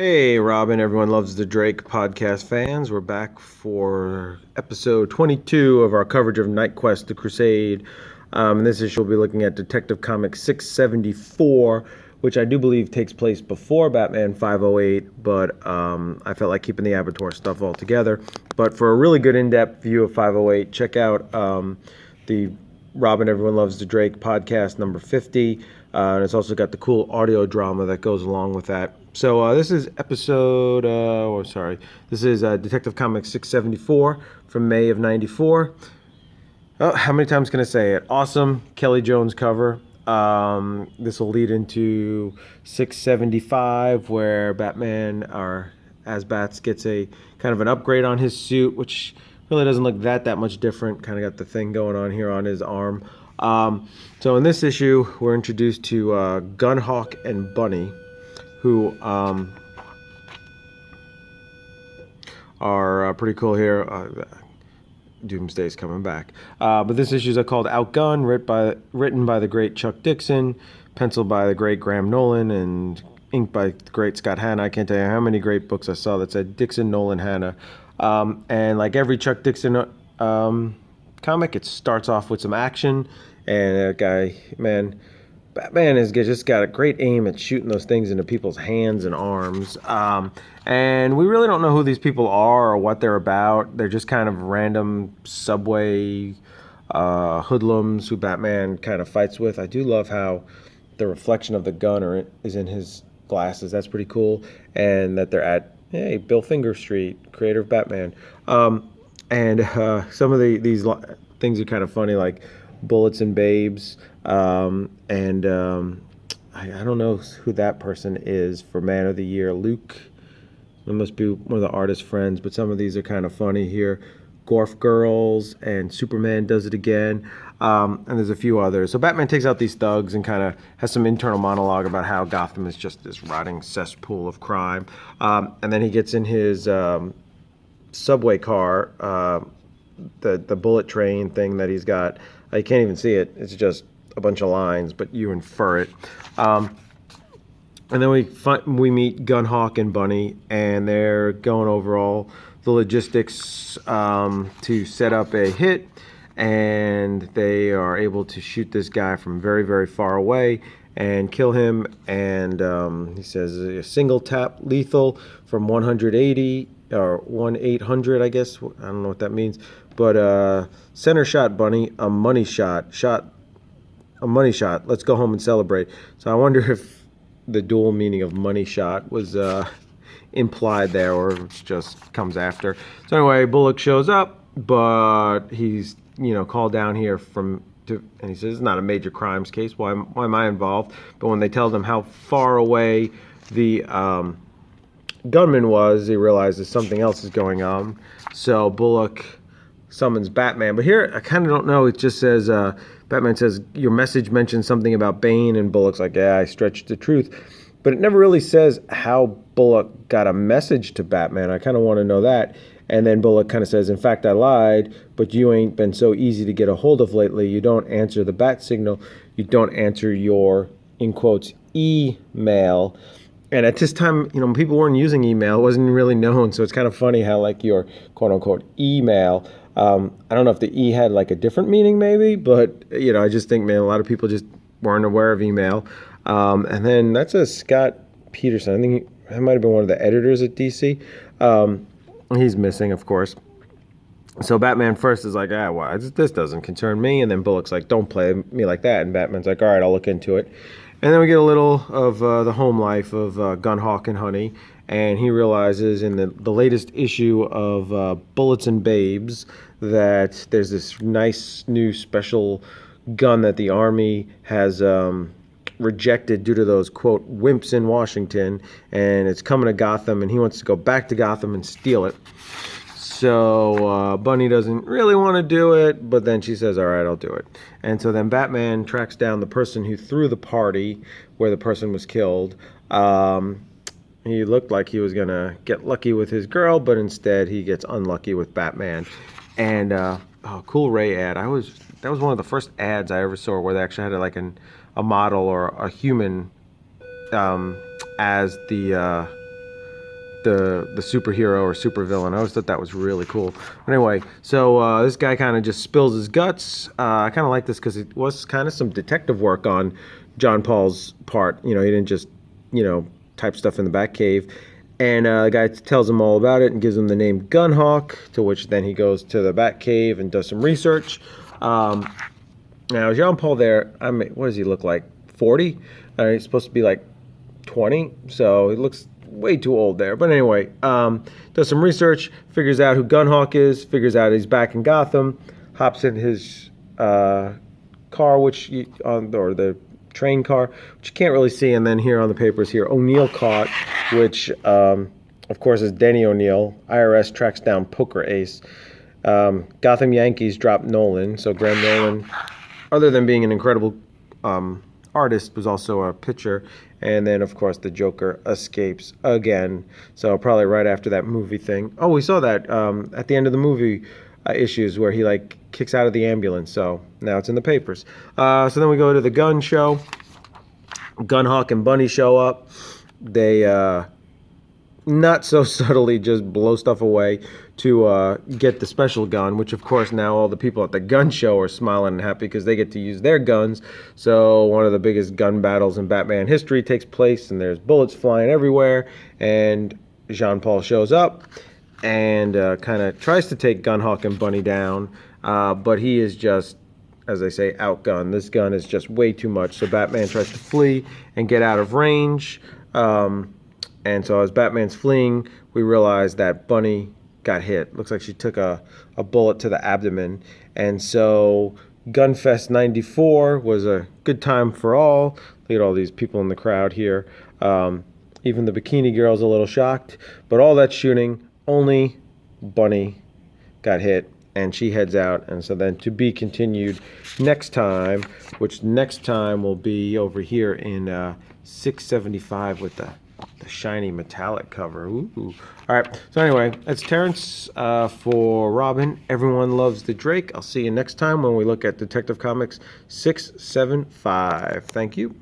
Hey, Robin, everyone loves the Drake podcast fans. We're back for episode 22 of our coverage of Knightquest, the Crusade. In this issue, we'll be looking at Detective Comics 674, which I do believe takes place before Batman 508, but I felt like keeping the Abattoir stuff all together. But for a really good in-depth view of 508, check out the Robin, Everyone Loves the Drake podcast number 50. And it's also got the cool audio drama that goes along with that. So this is this is Detective Comics 674 from May of 94. Oh, how many times can I say it? Awesome Kelly Jones cover. This will lead into 675 where Batman, or As-Bats, gets a kind of an upgrade on his suit, which really doesn't look that much different. Kind of got the thing going on here on his arm. So in this issue, we're introduced to Gunhawk and Bunny, who are pretty cool here. Doomsday's coming back. But this issue is called Outgun, written by the great Chuck Dixon, penciled by the great Graham Nolan, and inked by the great Scott Hanna. I can't tell you how many great books I saw that said Dixon, Nolan, Hanna. And like every Chuck Dixon comic, it starts off with some action. And that guy, man, Batman has just got a great aim at shooting those things into people's hands and arms. And we really don't know who these people are or what they're about. They're just kind of random subway hoodlums who Batman kind of fights with. I do love how the reflection of the gun is in his glasses. That's pretty cool. And that they're at, hey, Bill Finger Street, creator of Batman. And some of these things are kind of funny, like Bullets and Babes, and I don't know who that person is for Man of the Year. Luke, it must be one of the artist friends, but some of these are kind of funny here. Gorf Girls and Superman Does It Again, and there's a few others. So Batman takes out these thugs and kind of has some internal monologue about how Gotham is just this rotting cesspool of crime, and then he gets in his subway car, the bullet train thing that he's got. You can't even see it. It's just a bunch of lines, but you infer it. And then we meet Gunhawk and Bunny, and they're going over all the logistics to set up a hit, and they are able to shoot this guy from very, very far away and kill him. And he says a single tap lethal from 180 or 1-800, I guess. I don't know what that means. But center shot, Bunny, a money shot. A money shot. Let's go home and celebrate. So I wonder if the dual meaning of money shot was implied there, or it just comes after. So anyway, Bullock shows up, but he's called down here and he says it's not a major crimes case. Why am I involved? But when they tell them how far away the gunman was, he realizes something else is going on. So Bullock summons Batman. But here, I kind of don't know. It just says, Batman says, your message mentions something about Bane, and Bullock's like, yeah, I stretched the truth. But it never really says how Bullock got a message to Batman. I kind of want to know that. And then Bullock kind of says, in fact, I lied, but you ain't been so easy to get a hold of lately. You don't answer the bat signal. You don't answer your, in quotes, email. And at this time, people weren't using email. It wasn't really known. So it's kind of funny how, like, your quote-unquote email, I don't know if the E had, like, a different meaning maybe, but, I just think, man, a lot of people just weren't aware of email. And then that's a Scott Peterson. I think that might have been one of the editors at DC. He's missing, of course. So Batman first is like, well, this doesn't concern me. And then Bullock's like, don't play me like that. And Batman's like, all right, I'll look into it. And then we get a little of the home life of Gunhawk and Honey. And he realizes in the latest issue of Bullets and Babes that there's this nice new special gun that the Army has rejected due to those, quote, wimps in Washington. And it's coming to Gotham, and he wants to go back to Gotham and steal it. So Bunny doesn't really want to do it, but then she says, all right, I'll do it. And so then Batman tracks down the person who threw the party where the person was killed. He looked like he was going to get lucky with his girl, but instead he gets unlucky with Batman. And cool Ray ad. That was one of the first ads I ever saw where they actually had like a model or a human as the the superhero or supervillain. I always thought that was really cool. But anyway, so this guy kind of just spills his guts. I kind of like this because it was kind of some detective work on John Paul's part. You know, he didn't just, you know, type stuff in the Batcave. And the guy tells him all about it and gives him the name Gunhawk, to which then he goes to the Batcave and does some research. Now, Jean Paul there, I mean, what does he look like? 40? He's supposed to be like 20, so he looks way too old there. But anyway, does some research, figures out who Gunhawk is, figures out he's back in Gotham, hops in his car, or the train car, which you can't really see. And then here on the papers here, O'Neill caught, which of course is Denny O'Neill. IRS tracks down poker ace. Gotham Yankees drop Nolan. So Graham Nolan, other than being an incredible artist, was also a pitcher. And then of course the Joker escapes again. So probably right after that movie thing. Oh, we saw that at the end of the movie issues where he like kicks out of the ambulance. So now it's in the papers. So then we go to the gun show. Gunhawk and Bunny show up. They not so subtly just blow stuff away to get the special gun, which of course now all the people at the gun show are smiling and happy because they get to use their guns. So one of the biggest gun battles in Batman history takes place, and there's bullets flying everywhere, and Jean Paul shows up and kind of tries to take Gunhawk and Bunny down, but he is just, as they say, outgunned. This gun is just way too much, so Batman tries to flee and get out of range. And so as Batman's fleeing, we realize that Bunny got hit. Looks like she took a bullet to the abdomen. And so Gunfest 94 was a good time for all. Look at all these people in the crowd here. Even the bikini girl's a little shocked. But all that shooting, only Bunny got hit, and she heads out. And so then to be continued next time, which next time will be over here in 675 with the shiny metallic cover. Ooh. All right. So anyway, that's Terrence for Robin. Everyone loves the Drake. I'll see you next time when we look at Detective Comics 675. Thank you.